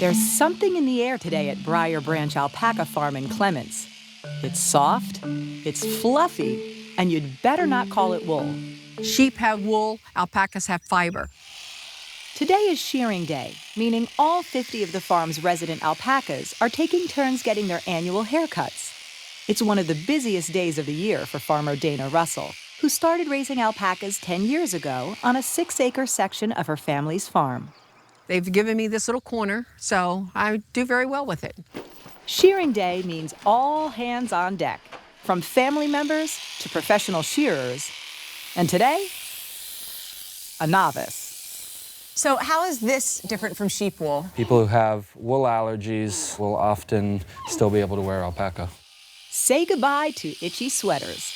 There's something in the air today at Briar Branch Alpaca Farm in Clements. It's soft, it's fluffy, and you'd better not call it wool. Sheep have wool, alpacas have fiber. Today is shearing day, meaning all 50 of the farm's resident alpacas are taking turns getting their annual haircuts. It's one of the busiest days of the year for farmer Dana Russell, who started raising alpacas 10 years ago on a 6-acre section of her family's farm. They've given me this little corner, so I do very well with it. Shearing day means all hands on deck, from family members to professional shearers, and today, a novice. So how is this different from sheep wool? People who have wool allergies will often still be able to wear alpaca. Say goodbye to itchy sweaters.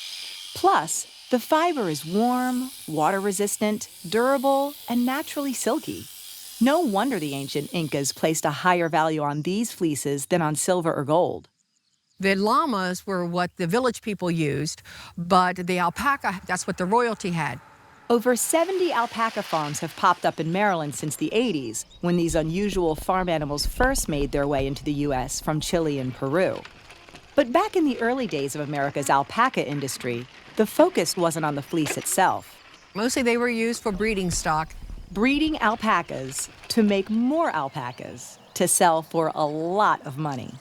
Plus, the fiber is warm, water-resistant, durable, and naturally silky. No wonder the ancient Incas placed a higher value on these fleeces than on silver or gold. The llamas were what the village people used, but the alpaca, that's what the royalty had. Over 70 alpaca farms have popped up in Maryland since the 80s, when these unusual farm animals first made their way into the U.S. from Chile and Peru. But back in the early days of America's alpaca industry, the focus wasn't on the fleece itself. Mostly they were used for breeding stock. Breeding alpacas to make more alpacas to sell for a lot of money.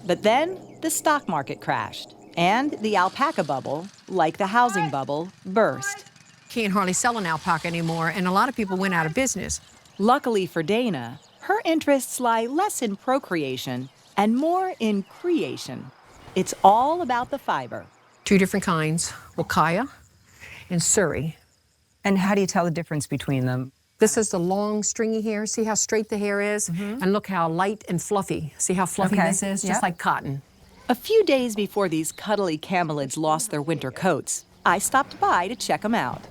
But then the stock market crashed, and the alpaca bubble, like the housing bubble, burst. Can't hardly sell an alpaca anymore, and a lot of people went out of business. Luckily for Dana, her interests lie less in procreation and more in creation. It's all about the fiber. 2 different kinds, Wakaya and Surrey. And how do you tell the difference between them? This is the long, stringy hair. See how straight the hair is? And look how light and fluffy. See how fluffy this is? Just like cotton. A few days before these cuddly camelids lost their winter coats, I stopped by to check them out.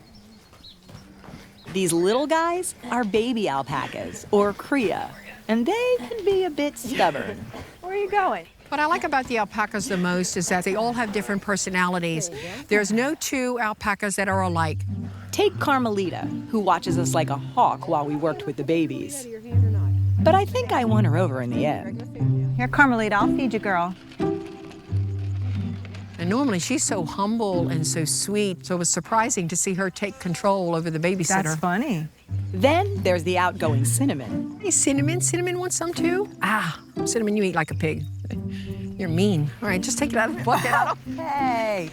These little guys are baby alpacas, or cria, and they can be a bit stubborn. Where are you going? What I like about the alpacas the most is that they all have different personalities. There's no 2 alpacas that are alike. Take Carmelita, who watches us like a hawk while we worked with the babies. But I think I won her over in the end. Here, Carmelita, I'll feed you, girl. And normally she's so humble and so sweet, so it was surprising to see her take control over the babysitter. That's funny. Then there's the outgoing Cinnamon. Hey, Cinnamon. Cinnamon wants some too? Ah, Cinnamon, you eat like a pig. You're mean. All right, just take it out of the bucket. Hey.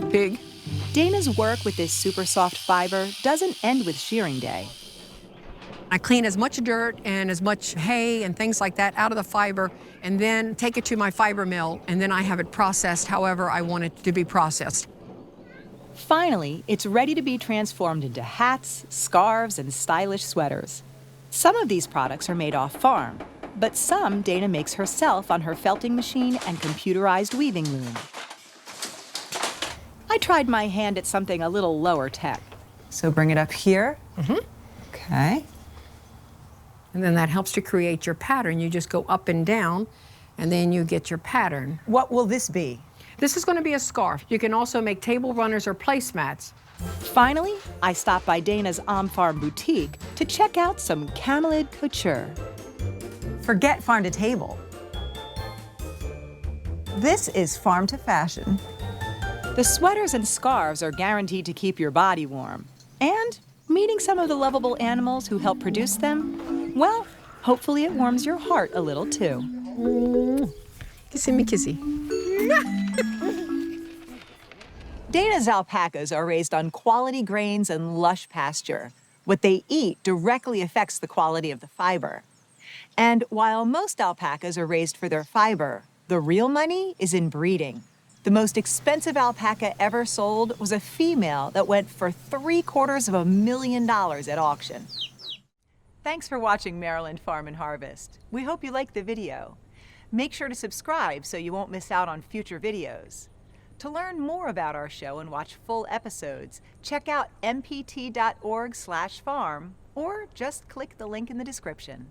Pig. Dana's work with this super soft fiber doesn't end with shearing day. I clean as much dirt and as much hay and things like that out of the fiber, and then take it to my fiber mill, and then I have it processed however I want it to be processed. Finally, it's ready to be transformed into hats, scarves, and stylish sweaters. Some of these products are made off-farm, but some Dana makes herself on her felting machine and computerized weaving loom. I tried my hand at something a little lower tech. So bring it up here. Okay. And then that helps to create your pattern. You just go up and down, and then you get your pattern. What will this be? This is going to be a scarf. You can also make table runners or placemats. Finally, I stopped by Dana's on-farm boutique to check out some camelid couture. Forget farm to table. This is farm to fashion. The sweaters and scarves are guaranteed to keep your body warm. And meeting some of the lovable animals who help produce them, well, hopefully it warms your heart a little too. Kissy me kissy. Dana's alpacas are raised on quality grains and lush pasture. What they eat directly affects the quality of the fiber. And while most alpacas are raised for their fiber, the real money is in breeding. The most expensive alpaca ever sold was a female that went for $750,000 at auction. Thanks for watching Maryland Farm and Harvest. We hope you liked the video. Make sure to subscribe so you won't miss out on future videos. To learn more about our show and watch full episodes, check out mpt.org/farm or just click the link in the description.